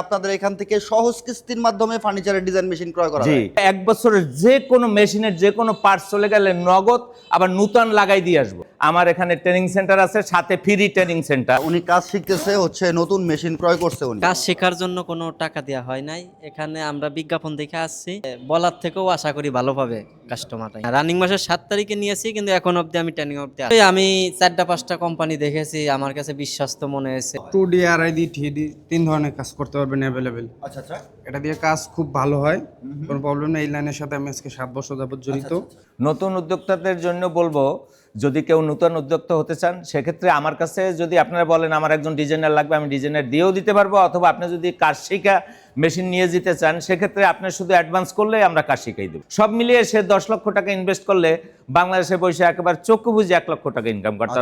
আপনাদের এখান থেকে সহজ কিস্তির মাধ্যমে ফার্নিচারের ডিজাইন মেশিন ক্রয় করা যায়। এক বছরের যে কোনো মেশিনের যে কোনো পার্টস চলে গেলে নগদ আবার নূতন লাগাই দিয়ে আসবো। আমার এখানে ট্রেনিং সেন্টার আছে, সাথে ফ্রি ট্রেনিং সেন্টার। উনি কাজ শিখতেছে, হচ্ছে নতুন মেশিন ক্রয় করছে উনি। কাজ শেখার জন্য কোনো টাকা দেওয়া হয় নাই। এখানে আমরা বিজ্ঞাপন দেখে আসছি, বলার থেকেও আশা করি ভালো পাবে কাস্টমাররা। রানিং মাসের 7 তারিখে নিয়েছি, কিন্তু এখন অবধি আমি ট্রেনিং অবধি আছি। আমি 4-5টা কোম্পানি দেখেছি, আমার কাছে বিশ্বস্ত মনে হয়েছে। 2D RID 3D 3 ধরনের কাজ করতে পারবেন অ্যাভেলেবেল। আচ্ছা আচ্ছা। এটা দিয়ে কাজ খুব ভালো হয়, কোনো প্রবলেম নেই। এই লাইনের সাথে আমি আজকে 7 বছর যাবত জড়িত। নতুন উদ্যোক্তাদের জন্য বলবো, যদি কেউ নতুন উদ্যোক্তা হতে চান সেক্ষেত্রে আমার কাছে যদি আপনারা বলেন আমার একজন ডিজাইনার লাগবে, আমি ডিজাইনার দিয়েও দিতে পারবো। অথবা আপনি যদি কাজ শিখা মেশিন নিয়ে যেতে চান সেক্ষেত্রে আপনি শুধু অ্যাডভান্স করলে আমরা কাজ শিখাই দেবো। সব মিলিয়ে সে 10 লক্ষ টাকা ইনভেস্ট করলে বাংলাদেশে বসে একেবারে চক্ষু বুঝে 1 লক্ষ টাকা ইনকাম করতে।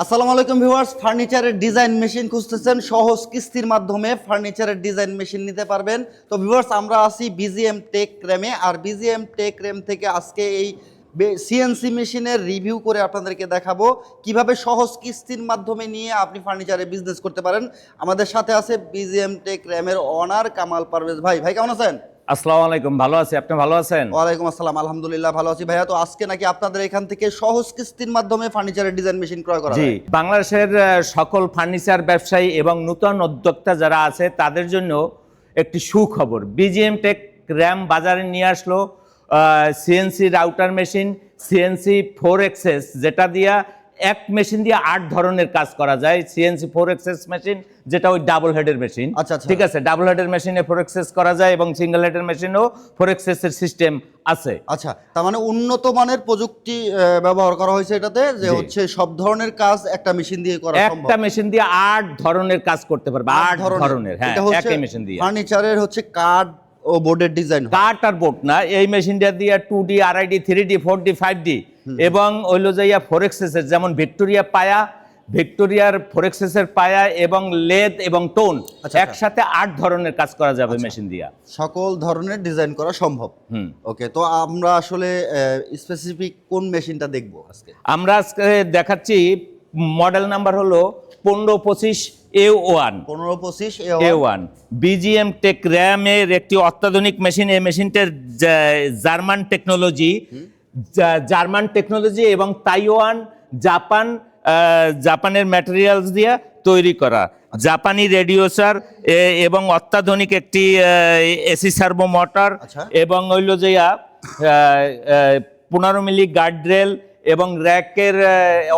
আসসালামু আলাইকুম ভিউয়ার্স, ফার্নিচারের ডিজাইন মেশিন খুঁজতেছেন, সহজ কিস্তির মাধ্যমে ফার্নিচারের ডিজাইন মেশিন নিতে পারবেন। তো ভিউয়ার্স, আমরা আছি বিজিএম টেক র্যামে, আর বিজিএম টেক র্যাম থেকে আজকে এই সিএনসি মেশিনের রিভিউ করে আপনাদেরকে দেখাবো কিভাবে সহজ কিস্তির মাধ্যমে নিয়ে আপনি ফার্নিচারে বিজনেস করতে পারেন। আমাদের সাথে আছে বিজিএম টেক র্যামের ওনার কামাল পারভেজ ভাই। ভাই কেমন আছেন? আসসালামু আলাইকুম, ভালো আছি, আপনি ভালো আছেন? ওয়ালাইকুম আসসালাম, আলহামদুলিল্লাহ ভালো আছি ভাইয়া। তো আজকে নাকি আপনাদের এখান থেকে সহজ কিস্তির মাধ্যমে ফার্নিচারের ডিজাইন মেশিন ক্রয় করা জি, যায়? বাংলাদেশের সকল ফার্নিচার ব্যবসায়ী এবং নতুন উদ্যোক্তা যারা আছে তাদের জন্য একটি সুখবর। বিজিএম টেক র্যাম বাজারে নিয়ে আসলো CNC router machine, CNC 4XS, যেটা দিয়া এক মেশিন দিয়ে 8 ধরনের কাজ করা যায়। সিএনসি 4XS মেশিন, যেটা ওই ডাবল হেডের মেশিন। আচ্ছা আচ্ছা। ঠিক আছে, ডাবল হেডের মেশিনে 4XS করা যায় এবং সিঙ্গেল হেডের মেশিনেও 4XS এর সিস্টেম আছে। আচ্ছা, তার মানে উন্নত মানের প্রযুক্তি ব্যবহার করা হয়েছে এটাতে, যে জি। হচ্ছে সব ধরনের কাজ একটা মেশিন দিয়ে করা সম্ভব। একটা মেশিন দিয়ে 8 ধরনের কাজ করতে পারবে, 8 ধরনের। হ্যাঁ, এটা হচ্ছে একই মেশিন দিয়ে। ফার্নিচারের হচ্ছে কাঠ ও বোর্ডের ডিজাইন। কাঠ আর বোর্ড না, এই মেশিনটা দিয়ে 2D RID 3D 4D 5D এবং ওইলো যাইয়া 4XS এর, যেমন ভিক্টোরিয়া পায়া, ভিক্টোরিয়ার 4XS এর পায়া এবং লেদ এবং টোন, একসাথে 8 ধরনের কাজ করা যাবে মেশিন দিয়া। সকল ধরনের ডিজাইন করা সম্ভব। ওকে, তো আমরা আসলে স্পেসিফিক কোন মেশিনটা দেখব আজকে? আমরা আজকে দেখাচ্ছি, মডেল নাম্বার হলো 1525 A1। 1525 A1 বিজিএম টেক র্যামের একটি অত্যাধুনিক মেশিন। এই মেশিনটার জার্মান টেকনোলজি এবং তাইওয়ান, জাপানের ম্যাটেরিয়ালস দিয়ে তৈরি করা। জাপানি রেডিওসার এবং অত্যাধুনিক একটি এসি সার্ভো মোটর এবং হইল যে 15 মিলি গার্ডরেল এবং র্যাকের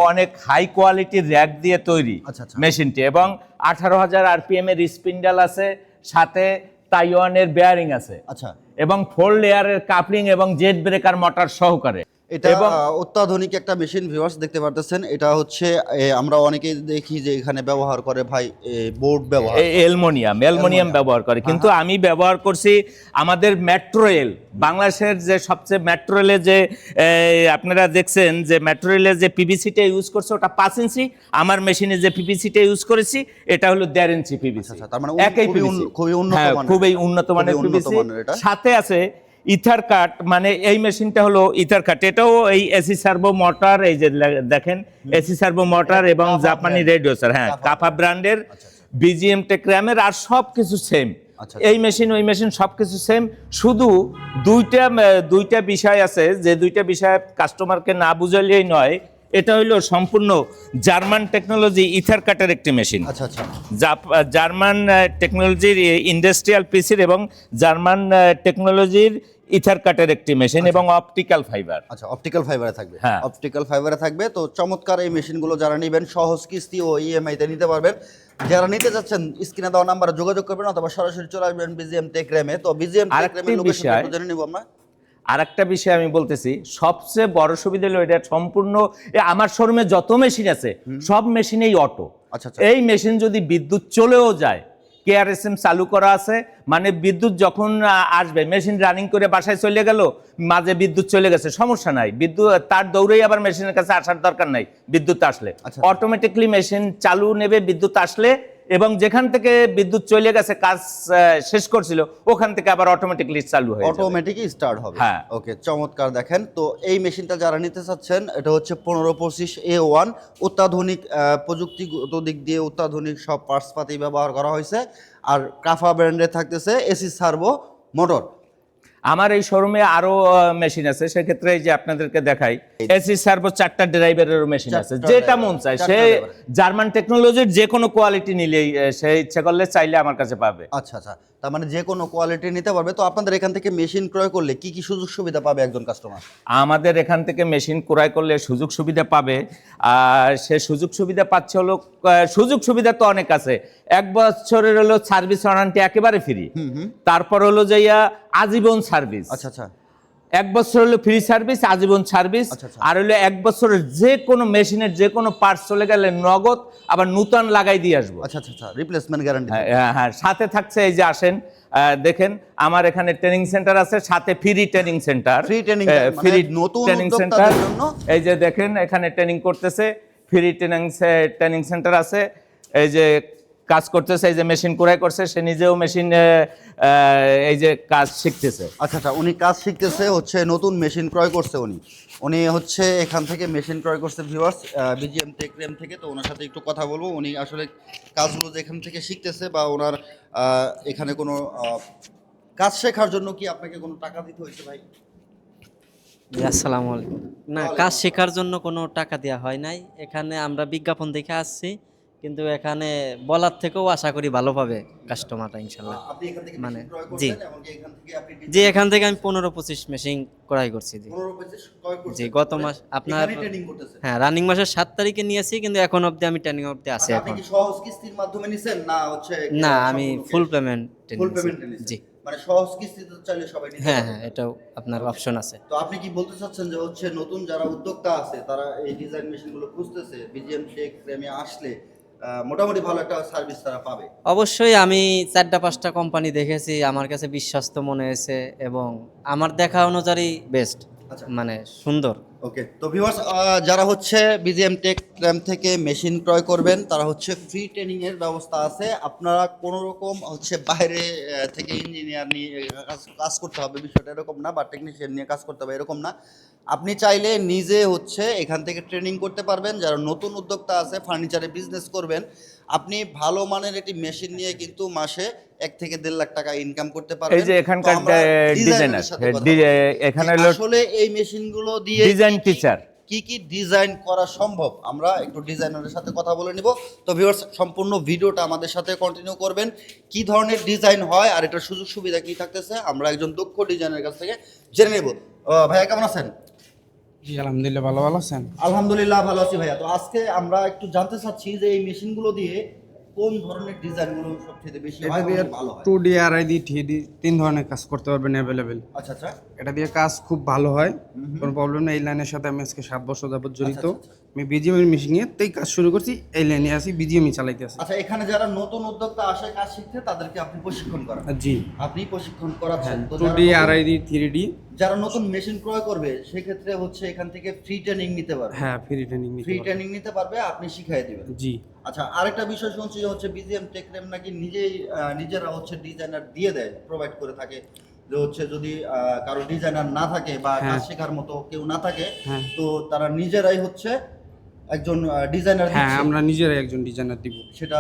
অনেক হাই কোয়ালিটির র্যাক দিয়ে তৈরি মেশিনটি, এবং 18,000 RPM এর স্পিন্ডেল আছে, সাথে তাইওয়ানের বেয়ারিং আছে, এবং 4 লেয়ারের কাপলিং এবং জেট ব্রেকার মোটর সহকারে। এটা অত্যাধুনিক একটা মেশিন ভিউয়ার্স, দেখতে পারতেছেন। এটা হচ্ছে আমরা অনেকেই দেখি যে এখানে ব্যবহার করে ভাই বোর্ড ব্যবহার, অ্যালুমিনিয়াম ব্যবহার করে, কিন্তু আমি ব্যবহার করছি আমাদের মেট্রো রেল। বাংলাদেশের যে সবচেয়ে মেট্রো রেলে যে আপনারা দেখছেন যে মেট্রো রেলে যে পিভিসিটা ইউজ করছে ওটা 5 ইঞ্চি, আমার মেশিনে যে পিভিসিটা ইউজ করেছি এটা হলো 1.5 ইঞ্চি পিভিসি। তার মানে খুবই উন্নত মানের পিভিসি। সাথে আছে ইথার কাট, মানে এই মেশিনটা হলো ইথার কাট, এটাও এই এসি সার্ভো মোটর, এই যে দেখেন এসি সার্ভো মোটর এবং জাপানি রেডিওসার, হ্যাঁ কাফা ব্র্যান্ডের বিজিএম টেক র্যামের, আর সব কিছু সেম। এই মেশিন ওই মেশিন সবকিছু সেম, শুধু দুইটা বিষয় আছে, যে দুইটা বিষয় কাস্টমারকে না বুঝালেই নয়। এটা হইলো সম্পূর্ণ জার্মান টেকনোলজি ইথার কাটের একটি মেশিন। জার্মান টেকনোলজির ইন্ডাস্ট্রিয়াল পিসির এবং জার্মান টেকনোলজির ইথার কাটের একটি মেশিন এবং অপটিক্যাল ফাইবার। অপটিক্যাল ফাইবারে থাকবে। হ্যাঁ, অপটিক্যাল ফাইবারে থাকবে। তো চমৎকার এই মেশিনগুলো যারা নেবেন সহজ কিস্তি ও ইএমআই তে নিতে পারবেন। যারা নিতে যাচ্ছেন স্ক্রিনে দেওয়া নাম্বারে যোগাযোগ করবেন অথবা সরাসরি চলে আসবেন বিজিএম টেক র্যামে। তো বিজিএম টেক র্যামের লোকেশন জেনে নিব আমরা। আরেকটা বিষয় আমি বলতেছি, সবচেয়ে বড় সুবিধা হলো এটা সম্পূর্ণ আমার শোরুমে যত মেশিন আছে সব মেশিনেই অটো। এই মেশিন যদি বিদ্যুৎ চলেও যায়, KRSM চালু করা আছে, মানে বিদ্যুৎ যখন আসবে মেশিন রানিং করে বাসায় চলে গেল, মাঝে বিদ্যুৎ চলে গেছে, সমস্যা নাই, বিদ্যুৎ তার দৌড়েই আবার মেশিনের কাছে আসার দরকার নাই। বিদ্যুৎ আসলে অটোমেটিকলি মেশিন চালু নেবে, বিদ্যুৎ আসলে এবং যেখান থেকে বিদ্যুৎ চলে গেছে কাজ শেষ করছিল ওখান থেকে আবার অটোমেটিকলি চালু হয়ে যাবে। অটোমেটিকই স্টার্ট হবে। হ্যাঁ। ওকে, চমৎকার। দেখেন তো এই মেশিনটা যারা নিতে চাচ্ছেন, এটা হচ্ছে 1525A1, অত্যাধুনিক প্রযুক্তিগত দিক দিয়ে অত্যাধুনিক সব পার্টস পাতি ব্যবহার করা হয়েছে। আর কাফা ব্র্যান্ডে থাকতেছে এসি সার্ভো মোটর। আমার এই শোরুমে আরো মেশিন আছে, সেক্ষেত্রে এই যে আপনাদেরকে দেখাই, এসি সার্ভো 4টা ড্রাইভারের মেশিন আছে, যেটা মন চায় সে জার্মান টেকনোলজির যে কোনো কোয়ালিটি নিলেই সে ইচ্ছা করলে চাইলে আমার কাছে পাবে। আচ্ছা আচ্ছা, তার মানে যে কোনো কোয়ালিটি নিতে পারবে। তো আপনাদের এখান থেকে মেশিন ক্রয় করলে কি কি সুযোগ সুবিধা পাবে একজন কাস্টমার? আমাদের এখান থেকে মেশিন ক্রয় করলে সুযোগ সুবিধা পাবে, আর সে সুযোগ সুবিধা পাচ্ছে হলো, সুযোগ সুবিধা তো অনেক আছে। 1 বছরের হলো সার্ভিস ওয়ারেন্টি একেবারে ফ্রি, তারপর হলো যাইয়া আজীবন সার্ভিস। আচ্ছা আচ্ছা, 1 বছর হলো ফ্রি সার্ভিস, আজীবন সার্ভিস। আর হলো 1 বছরের যে কোনো মেশিনের যে কোনো পার্টস চলে গেলে নগদ আবার নতুন লাগাই দিয়ে আসবো। আচ্ছা আচ্ছা, রিপ্লেসমেন্ট গ্যারান্টি। হ্যাঁ হ্যাঁ, সাথে থাকছে এই যে আসেন দেখেন আমার এখানে ট্রেনিং সেন্টার আছে, সাথে free training centre. Free training, free নতুন ট্রেনিং সেন্টার। এই যে দেখেন এখানে ট্রেনিং করতেছে, ফ্রি ট্রেনিং সেন্টার আছে। এই যে কাজ করতেছে, এই যে মেশিন ক্রয় করছে, সে নিজেও মেশিন এই যে কাজ শিখতেছে। আচ্ছা আচ্ছা, উনি কাজ শিখতেছে, হচ্ছে নতুন মেশিন ক্রয় করছে। উনি হচ্ছে এখান থেকে মেশিন ক্রয় করছে ভিউয়ার্স, বিজিএম টেক রেম থেকে। তো ওনার সাথে একটু কথা বলবো, উনি আসলে কাজগুলো যেখান থেকে শিখতেছে বা ওনার এখানে কোনো কাজ শেখার জন্য কি আপনাকে কোনো টাকা দিতে হয়েছে ভাই? জি, আসসালামু আলাইকুম। না, কাজ শেখার জন্য কোনো টাকা দেওয়া হয় নাই। এখানে আমরা বিজ্ঞাপন দেখে আসছি, কিন্তু এখানে বলার থেকেও আশা করি ভালো পাবে কাস্টমাররা ইনশাল্লাহ। আপনি এখান থেকে মানে মেশিন ক্রয় জি করছেন, এমনকি এখান থেকে আপনি জি, এখান থেকে আমি 15-25 মেশিন ক্রয় করছি। জি 15-25 ক্রয় করছেন। জি, গত মাস আপনার এখানেই ট্রেনিং করতেছেন? হ্যাঁ, রানিং মাসের 7 তারিখে নিয়েছি, কিন্তু এখন অবধি আমি ট্রেনিং অবধি আছি আচ্ছা, আপনি এখন। কি সহজ কিস্তির মাধ্যমে নিছেন না হচ্ছে? না, আমি ফুল পেমেন্ট ফুল পেমেন্ট নিছেন? জি মানে সহজ কিস্তিতে চাইলে সবাই নিতে হ্যাঁ পারবে? হ্যাঁ, এটাও আপনার অপশন আছে। তো আপনি কি বলতে চাচ্ছেন যে হচ্ছে নতুন যারা উদ্যোক্তা আছে তারা এই ডিজাইন মেশিনগুলো খুঁজতেছে, বিজিএম টেক রেমে আসলে মোটামুটি ভালো একটা সার্ভিস তারা পাবে? অবশ্যই আমি 4-5টা কোম্পানি দেখেছি, আমার কাছে বিশ্বস্ত মনে হয়েছে এবং আমার দেখা অনুযায়ী বেস্ট, আচ্ছা। মানে সুন্দর। ওকে, তো ভিউয়ার্স, যারা হচ্ছে বিজিএম টেক র্যাম থেকে মেশিন ক্রয় করবেন তারা হচ্ছে ফ্রি ট্রেনিং এর ব্যবস্থা আছে। আপনারা কোনো রকম হচ্ছে বাইরে থেকে ইঞ্জিনিয়ার নিয়ে কাজ করতে হবে বিষয়টা এরকম না, বা টেকনিশিয়ান নিয়ে কাজ করতে হবে এরকম না। আপনি চাইলে নিজে হচ্ছে এখান থেকে ট্রেনিং করতে পারবেন। যারা নতুন উদ্যোক্তা আছে, ফার্নিচারে বিজনেস করবেন, আপনি ভালো মানের একটি মেশিন নিয়ে কিন্তু মাসে 1 থেকে 1.5 লাখ টাকা ইনকাম করতে পারবেন। এই যে এখানকার ডিজাইনার, এখানে আসলে এই মেশিনগুলো দিয়ে ডিজাইন টিচার কি কি ডিজাইন করা সম্ভব, আমরা একটু ডিজাইনারের সাথে কথা বলে নিব। তো ভিউয়ার্স, সম্পূর্ণ ভিডিওটা আমাদের সাথে কন্টিনিউ করবেন। কি ধরনের ডিজাইন হয় আর এটার সুযোগ সুবিধা কি থাকতেছে আমরা একজন দক্ষ ডিজাইনারের কাছ থেকে জেনে নেব। ভাইয়া কেমন আছেন? জি আলহামদুলিল্লাহ, ভালো আছেন? আলহামদুলিল্লাহ ভালো আছি ভাইয়া। তো আজকে আমরা একটু জানতে চাচ্ছি যে এই মেশিনগুলো দিয়ে কোন ধরনের ডিজাইনগুলো সবচেয়ে বেশি হয়, ভালো হয়? 2D RID 3D 3 ধরনের কাজ করতে পারবেন অ্যাভেলেবেল। আচ্ছা আচ্ছা, এটা দিয়ে কাজ খুব ভালো হয়, কোনো প্রবলেম নেই। এই লাইনের সাথে আমি আজকে 7 বছর যাবত জড়িত। আচ্ছা। আমি বিজিএম এর মেশিনে তেই কাজ শুরু করছি, এই লাইনে আছি, বিজিএমই চালাইতে আছি। আচ্ছা, এখানে যারা নতুন উদ্যোক্তা আসে কাজ শিখতে তাদেরকে আপনি প্রশিক্ষণ করান? জি, আপনি প্রশিক্ষণ করাচ্ছেন। তো 2D RID 3D। যারা নতুন মেশিন ক্রয় করবে সেক্ষেত্রে হচ্ছে এখান থেকে ফ্রি ট্রেনিং নিতে পারবে? হ্যাঁ, ফ্রি ট্রেনিং ফ্রি ট্রেনিং নিতে পারবে, আপনি শিখিয়ে দিবেন? জি। আচ্ছা, আরেকটা বিষয় শুনছি যে হচ্ছে বিজিএম টেক রেম নাকি নিজেরা হচ্ছে ডিজাইনার দিয়ে দেয়, প্রোভাইড করে থাকে। যে হচ্ছে যদি কারো ডিজাইনার না থাকে বা কাজ শেখার মতো কেউ না থাকে, তো তারা নিজেরাই হচ্ছে একজন ডিজাইনার হ্যাঁ, দিচ্ছে। আমরা নিজেরাই একজন ডিজাইনার দিব। সেটা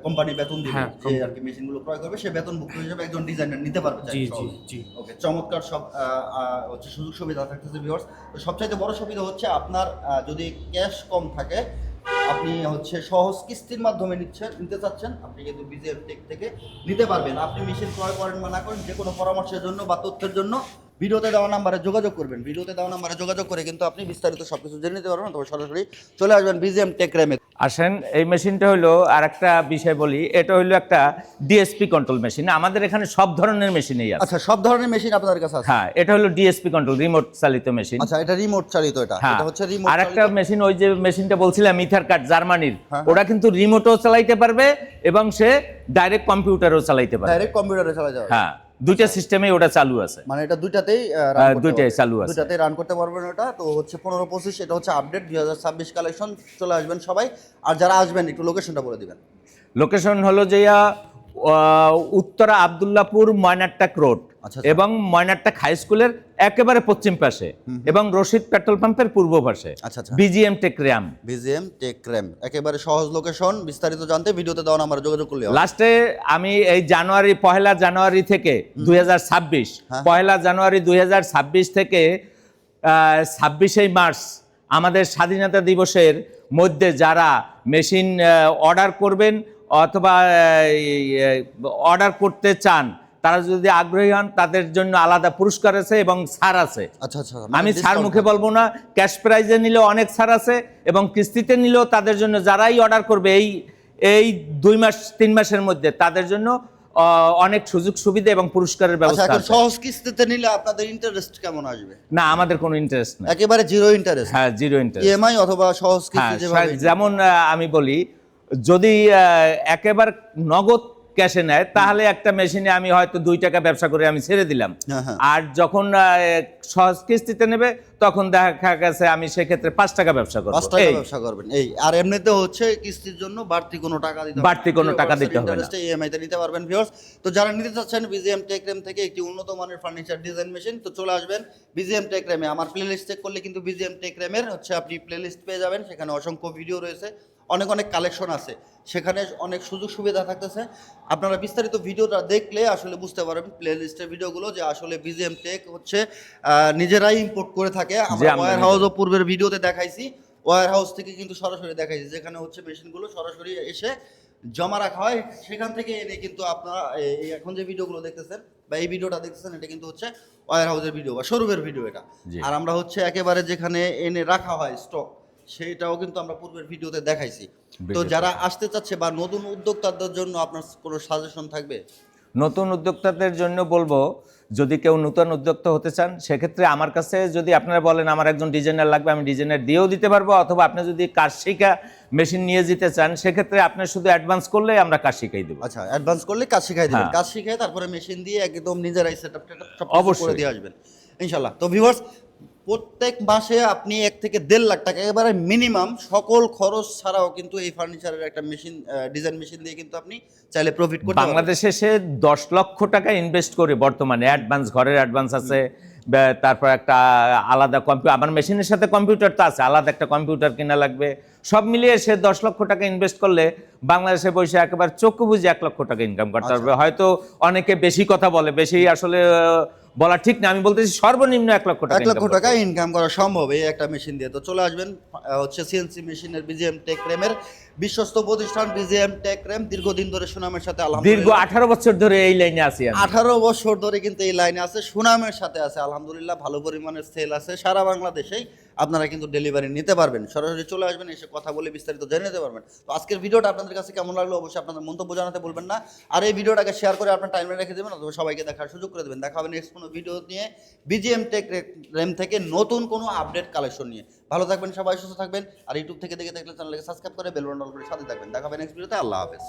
কোম্পানি বেতন দিবে, হ্যাঁ, যে আর কি মেশিনগুলো ক্রয় করবে সে বেতনভুক্ত হিসেবে একজন ডিজাইনার নিতে পারবে। জি জি জি। ওকে, চমৎকার সব হচ্ছে সুযোগ সুবিধা থাকতেছে ভিউয়ার্স। তো সবচাইতে বড় সুবিধা হচ্ছে আপনার যদি ক্যাশ কম থাকে, আপনি হচ্ছে সহজ কিস্তির মাধ্যমে নিতে চাচ্ছেন, আপনি কিন্তু বিজিএম টেক থেকে নিতে পারবেন। আপনি মেশিন ক্রয় করেন বা না করেন, যে কোনো পরামর্শের জন্য বা তথ্যের জন্য ভিডিওতে দেওয়া নাম্বারে যোগাযোগ করবেন। ভিডিওতে দেওয়া নাম্বারে যোগাযোগ করে কিন্তু আপনি বিস্তারিত সবকিছু জেনে নিতে পারবেন। তবে সরাসরি চলে আসবেন বিজিএম টেক রেমে। আসেন। এই মেশিনটা হলো আর একটা বিষয় বলি, এটা হলো একটা ডিএসপি কন্ট্রোল মেশিন। আমাদের এখানে সব ধরনের মেশিনই আছে। আচ্ছা, সব ধরনের মেশিন আপনাদের কাছে আছে? হ্যাঁ, এটা হলো ডিএসপি কন্ট্রোল, রিমোট চালিত মেশিন। আচ্ছা, এটা রিমোট চালিত? এটা হচ্ছে রিমোট। আর একটা মেশিন, ওই যে মেশিনটা বলছিলাম ইথার কাট জার্মানির, ওটা কিন্তু রিমোটও চালাইতে পারবে এবং সে ডাইরেক্ট কম্পিউটারও চালাইতে পারবে। ডাইরেক্ট কম্পিউটারে চালা যাবে? হ্যাঁ, দুইটা সিস্টেমে ওটা চালু আছে। মানে এটা দুইটাতেই দুইটাই চালু আছে, দুইটাতেই রান করতে পারবেন ওটা। তো হচ্ছে 15-25, এটা হচ্ছে আপডেট 2026 কালেকশন। চলে আসবেন সবাই। আর যারা আসবেন একটু লোকেশনটা বলে দিবেন। লোকেশন হলো যে উত্তরা আব্দুল্লাপুর ময়নাট্টাক রোড আচ্ছা। এবং ময়নাট্টাক হাই স্কুলের একেবারে পশ্চিম পাশে এবং রশিদ পেট্রোল পাম্পের পূর্ব পাশে। আচ্ছা। বিজিএম টেক র্যাম। বিজিএম টেক র্যাম, একেবারে সহজ লোকেশন। বিস্তারিত জানতে ভিডিওতে দেওয়া নাম্বারে যোগাযোগ করলে হবে। লাস্টে আমি এই পহেলা জানুয়ারি থেকে 2026 পহেলা জানুয়ারি 2026 থেকে 26শে মার্চ আমাদের স্বাধীনতা দিবসের মধ্যে যারা মেশিন অর্ডার করবেন অথবা অর্ডার করতে চান, তারা যদি আগ্রহী হন তাদের জন্য আলাদা পুরস্কার আছে এবং ছাড় আছে। আচ্ছা। আমি ছাড় মুখে বলবো না, ক্যাশ প্রাইজে নিলেও অনেক ছাড় আছে এবং কিস্তিতে নিলেও তাদের জন্য যারাই অর্ডার করবে এই 2 মাস 3 মাসের মধ্যে তাদের জন্য অনেক সুযোগ সুবিধা এবং পুরস্কারের ব্যবস্থা আছে। সহজ কিস্তিতে নিলে আপনাদের ইন্টারেস্ট কেমন আসবে? না, আমাদের কোনো ইন্টারেস্ট নাই, একেবারে জিরো ইন্টারেস্ট। হ্যাঁ, জিরো ইন্টারেস্ট। ইএমআই অথবা সহজ কিস্তি যেভাবে, যেমন আমি বলি, যদি একেবারে নগদ ক্যাশে নেয় তাহলে একটা মেশিনে আমি হয়তো 2 টাকা ব্যবসা করে আমি ছেড়ে দিলাম। আর যখন সহজ কিস্তিতে নেবে তখন দেখা গেছে আমি সেক্ষেত্রে 5 টাকা ব্যবসা করব। 5 টাকা ব্যবসা করবেন এই। আর এমনিতে হচ্ছে কিস্তির জন্য বাড়তি কোনো টাকা দিতে হবে না, বাড়তি কোনো টাকা দিতে হবে না, ইএমআই তে নিতে পারবেন ভিউয়ার্স। তো যারা নিতে চাচ্ছেন বিজিএম টেক র্যাম থেকে একটি উন্নত মানের ফার্নিচার ডিজাইন মেশিন, তো চলে আসবেন বিজিএম টেক র্যামে। আমার প্লেলিস্ট চেক করলে কিন্তু বিজিএম টেক র্যামের হচ্ছে আপনি প্লেলিস্ট পেয়ে যাবেন। সেখানে অসংখ্য ভিডিও রয়েছে, অনেক কালেকশন আছে, সেখানে অনেক সুযোগ সুবিধা থাকতেছে। আপনারা বিস্তারিত ভিডিওটা দেখলে আসলে বুঝতে পারবেন প্লে লিস্টের ভিডিওগুলো যে আসলে বিজিএম টেক হচ্ছে নিজেরাই ইম্পোর্ট করে থাকে। আমরা ওয়্যার হাউসও পূর্বের ভিডিওতে দেখাইছি, ওয়্যার হাউস থেকে কিন্তু সরাসরি দেখাইছি, যেখানে হচ্ছে মেশিনগুলো সরাসরি এসে জমা রাখা হয়, সেখান থেকে এনে কিন্তু আপনারা এখন যে ভিডিওগুলো দেখতেছেন বা এই ভিডিওটা দেখতেছেন এটা কিন্তু হচ্ছে ওয়্যার হাউসের ভিডিও বা শোরুমের ভিডিও এটা। আর আমরা হচ্ছে একেবারে যেখানে এনে রাখা হয় স্টক, সেটাও কিন্তু আমরা পূর্বের ভিডিওতে দেখাইছি। তো যারা আসতে চাচ্ছে বা নতুন উদ্যোক্তাদের জন্য আপনার কোনো সাজেশন থাকবে? নতুন উদ্যোক্তাদের জন্য বলবো, যদি কেউ নতুন উদ্যোক্তা হতে চান সেক্ষেত্রে আমার কাছে যদি আপনারা বলেন আমার একজন ডিজাইনার লাগবে, আমি ডিজাইনার দিয়েও দিতে পারবো। অথবা আপনি যদি কাজ শিখা মেশিন নিয়ে যেতে চান সেক্ষেত্রে আপনি শুধু অ্যাডভান্স করলে আমরা কাজ শিখাই দেবো। আচ্ছা, অ্যাডভান্স করলে কাজ শিখাই দেবেন, কাজ শিখাই তারপরে মেশিন দিয়ে একদম নিজেরাই সেটআপ সব অবশ্যই করে দিয়ে আসবেন ইনশাআল্লাহ। তো ভিউয়ার্স, প্রত্যেক মাসে আপনি 1 থেকে 1.5 লাখ টাকা একেবারে মিনিমাম সকল খরচ ছাড়াও কিন্তু এই ফার্নিচারের একটা মেশিন ডিজাইন মেশিন দিয়ে কিন্তু আপনি চাইলে প্রফিট করতে পারবেন। বাংলাদেশে সে 10 লক্ষ টাকা ইনভেস্ট করে বর্তমানে অ্যাডভান্স, ঘরের অ্যাডভান্স আছে, তারপর একটা আলাদা কম্পিউটার, আমার মেশিনের সাথে কম্পিউটার তো আছে, আলাদা একটা কম্পিউটার কিনা লাগবে, সব মিলিয়ে সে 10 লক্ষ টাকা ইনভেস্ট করলে বাংলাদেশে বসে একেবারে চক্ষু বুঝে 1 লক্ষ টাকা ইনকাম করতে পারবে। হয়তো অনেকে বেশি কথা বলে, বেশি আসলে বলা ঠিক না, আমি বলতেছি সর্বনিম্ন 1 লক্ষ টাকা 1 লক্ষ টাকা ইনকাম করা সম্ভব এই একটা মেশিন দিয়ে। তো চলে আসবেন হচ্ছে সিএনসি মেশিনের বিজিএম টেক র্যামের বিশ্বস্ত প্রতিষ্ঠান বিজিএম টেক র্যাম, দীর্ঘদিন ধরে সুনামের সাথে, দীর্ঘ 18 বছর ধরে এই লাইনে আছি আমি। 18 বছর ধরে কিন্তু এই লাইনে আছে, সুনামের সাথে আছে আলহামদুলিল্লাহ, ভালো পরিমাণের সেল আছে সারা বাংলাদেশেই। আপনারা কিন্তু ডেলিভারি নিতে পারবেন, সরাসরি চলে আসবেন, এসে কথা বলে বিস্তারিত জেনে নিতে পারবেন। তো আজকের ভিডিওটা আপনাদের কাছে কেমন লাগলো অবশ্যই আপনাদের মন্তব্য জানাতে বলবেন না। আর এই ভিডিওটাকে শেয়ার করে আপনার টাইমে রেখে দেবেন অথবা সবাইকে দেখার সুযোগ করে দেবেন। দেখা হবে নেক্সট কোনো ভিডিও নিয়ে বিজিএম টেক র্যাম থেকে নতুন কোনো আপডেট কালেকশন নিয়ে। ভালো থাকবেন সবাই, সুস্থ থাকবেন। আর ইউটিউব থেকে দেখে থাকলে চ্যানেলকে সাবস্ক্রাইব করে বেল বাটন অল করে সাথে থাকবেন। দেখা হবে নেক্সট ভিডিওতে। আল্লাহ হাফেজ।